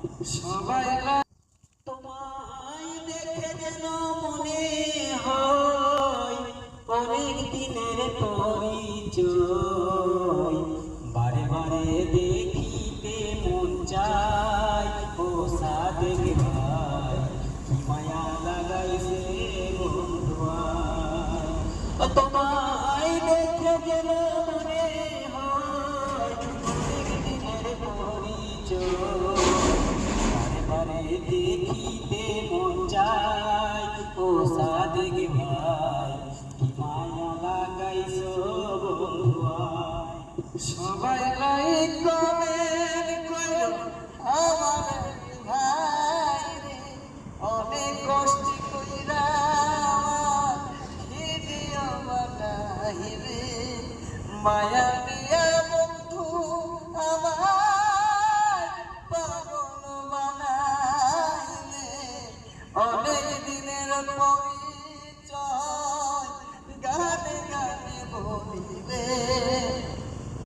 সবাই তোমায় দেখে যেন মনে হয় অনেক দিনের পরিচয়। বারে বারে দেখিতে মন চায় ও সাদেক ভাই, কি মায়া লাগাইছে বন্ধুয়ায়। তোমায় দেখে যেন মনে হয় অনেক দিনের পরিচয়। দেখিতে মন চায় ও সাদেক ভাই, কি মায়া লাগাইছো বন্ধুয়ায়। সবাই লাইক